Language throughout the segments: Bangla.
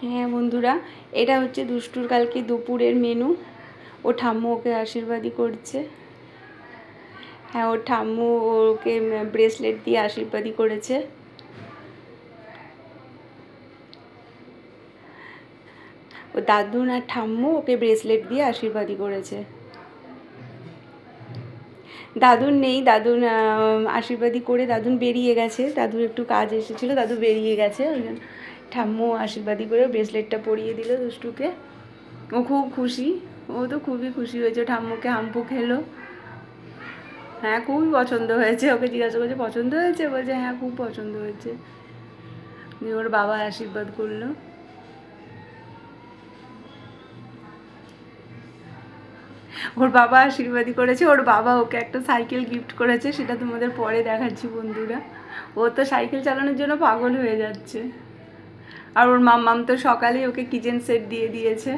হ্যাঁ বন্ধুরা, এটা হচ্ছে দুষ্টুর কালকে দুপুরের মেনু। ও ঠাম্মু ওকে আশীর্বাদই করছে। হ্যাঁ, ওর ঠাম্মু ওকে ব্রেসলেট দিয়ে আশীর্বাদই করেছে। ও দাদুন আর ঠাম্মু ওকে ব্রেসলেট দিয়ে আশীর্বাদই করেছে। দাদুন নেই, দাদুন আশীর্বাদই করে দাদুন বেরিয়ে গেছে। দাদুর একটু কাজ এসেছিলো, দাদু বেরিয়ে গেছে। ওই জন্য ঠাম্মু আশীর্বাদই করে ব্রেসলেটটা পরিয়ে দিল দুষ্টুকে। ও খুব খুশি, ও তো খুবই খুশি হয়েছে। ঠাম্মুকে হাম্পু খেলো। হ্যাঁ, খুবই পছন্দ হয়েছে। ওকে জিজ্ঞাসা করছে পছন্দ হয়েছে, বলছে হ্যাঁ খুব পছন্দ হয়েছে। দিয়ে ওর বাবা আশীর্বাদ করলো। ওর বাবা আশীর্বাদই করেছে। ওর বাবা ওকে একটা সাইকেল গিফট করেছে, সেটা তোমাদের পরে দেখাচ্ছি বন্ধুরা। ও তো সাইকেল চালানোর জন্য পাগল হয়ে যাচ্ছে। আর ওর মাম্মাম তো সকালেই ওকে কিচেন সেট দিয়ে দিয়েছে।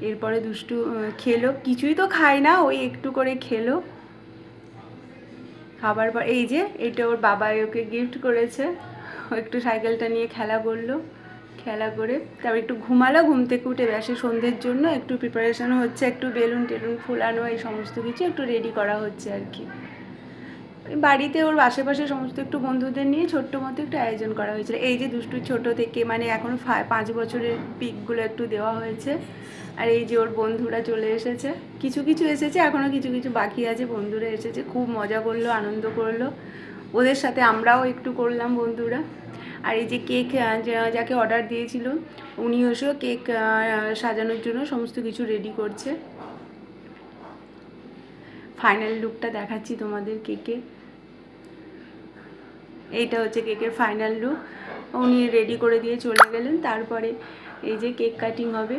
এরপরে দুষ্টু খেলো, কিছুই তো খায় না, ওই একটু করে খেলো। খাবার পর এই যে এটা ওর বাবাই ওকে গিফট করেছে। ও একটু সাইকেলটা নিয়ে খেলা করলো, খেলা করে তারপর একটু ঘুমালো। ঘুম থেকে উঠে বেশি সন্ধ্যের জন্য একটু প্রিপারেশন হচ্ছে, একটু বেলুন টেলুন ফুলানো, এই সমস্ত কিছু একটু রেডি করা হচ্ছে আর কি। বাড়িতে ওর আশেপাশে সমস্ত একটু বন্ধুদের নিয়ে ছোট্ট মতো একটু আয়োজন করা হয়েছিল। এই যে দুষ্টু ছোট থেকে মানে এখন 5 বছরের পিকগুলো একটু দেওয়া হয়েছে। আর এই যে ওর বন্ধুরা চলে এসেছে, কিছু কিছু এসেছে, এখনও কিছু কিছু বাকি আছে। বন্ধুরা এসেছে, খুব মজা করলো, আনন্দ করলো। ওদের সাথে আমরাও একটু করলাম বন্ধুরা। আর এই যে কেক যাকে অর্ডার দিয়েছিল উনি এসেও কেক সাজানোর জন্য সমস্ত কিছু রেডি করছে। ফাইনাল লুকটা দেখাচ্ছি তোমাদের কেকের। এইটা হচ্ছে কেকের ফাইনাল লুক। উনি রেডি করে দিয়ে চলে গেলেন। তারপরে এই যে কেক কাটিং হবে।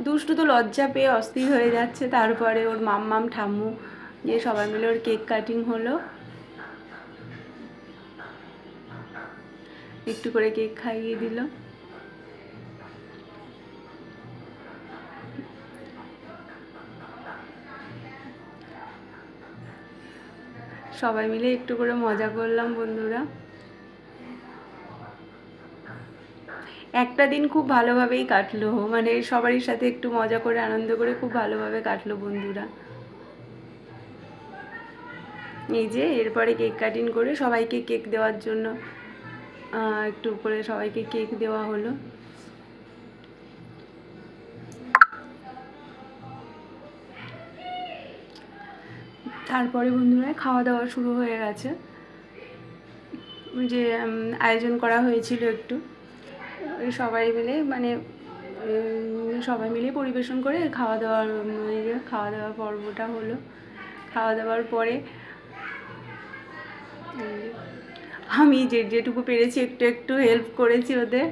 দুষ্টু তো লজ্জা পেয়ে অস্থির হয়ে যাচ্ছে। তারপরে ওর মাম্মাম ঠাম্মু যে সবাই মিলে ওর কেক কাটিং হলো। একটু করে কেক খাইয়ে দিল। সবাই মিলে একটু করে মজা করলাম বন্ধুরা। একটা দিন খুব ভালোভাবেই কাটলো, মানে সবারই সাথে একটু মজা করে আনন্দ করে খুব ভালোভাবে কাটলো বন্ধুরা। এই যে এরপরে কেক কাটিং করে সবাইকে কেক দেওয়ার জন্য একটু করে সবাইকে কেক দেওয়া হলো। তারপরে বন্ধুরা খাওয়া দাওয়া শুরু হয়ে গেছে। যে আয়োজন করা হয়েছিল একটু সবাই মিলে, মানে সবাই মিলে পরিবেশন করে খাওয়া দাওয়ার পর্বটা হলো। খাওয়া দাওয়ার পরে আমি যেটুকু পেরেছি একটু একটু হেল্প করেছি ওদের।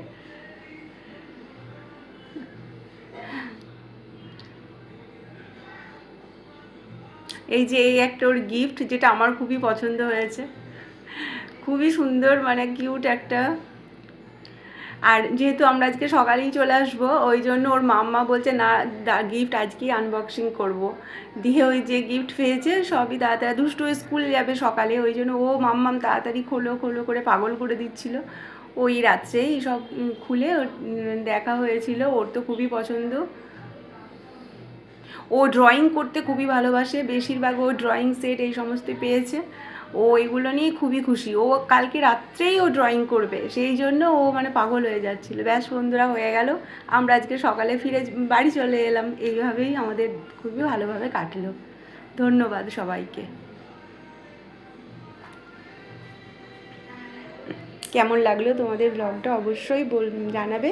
এই যে এই একটা ওর গিফট, যেটা আমার খুবই পছন্দ হয়েছে, খুবই সুন্দর, মানে কিউট একটা। আর যেহেতু আমরা আজকে সকালেই চলে আসবো, ওই জন্য ওর মাম্মা বলছে না গিফট আজকেই আনবক্সিং করব। দিয়ে ওই যে গিফট পেয়েছে সবই তাড়াতাড়ি, দুষ্টু স্কুল যাবে সকালে, ওই জন্য ও মাম্মাম তাড়াতাড়ি খোলো খোলো করে পাগল করে দিচ্ছিল। ওই রাত্রেই সব খুলে দেখা হয়েছিল। ওর তো খুবই পছন্দ। ও ড্রয়িং করতে খুবই ভালোবাসে, বেশিরভাগ ও ড্রয়িং সেট এই সমস্ত পেয়েছে। ও এগুলো নিয়ে খুবই খুশি। ও কালকে রাত্রেই ও ড্রয়িং করবে, সেই জন্য ও মানে পাগল হয়ে যাচ্ছিলো। ব্যাস বন্ধুরা, হয়ে গেল। আমরা আজকে সকালে ফিরে বাড়ি চলে এলাম। এইভাবেই আমাদের খুবই ভালোভাবে কাটলো। ধন্যবাদ সবাইকে। কেমন লাগলো তোমাদের ব্লগটা অবশ্যই জানাবে।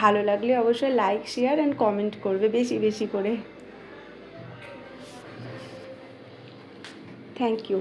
ভালো লাগলে অবশ্যই লাইক শেয়ার অ্যান্ড কমেন্ট করবে বেশি বেশি করে। Thank you.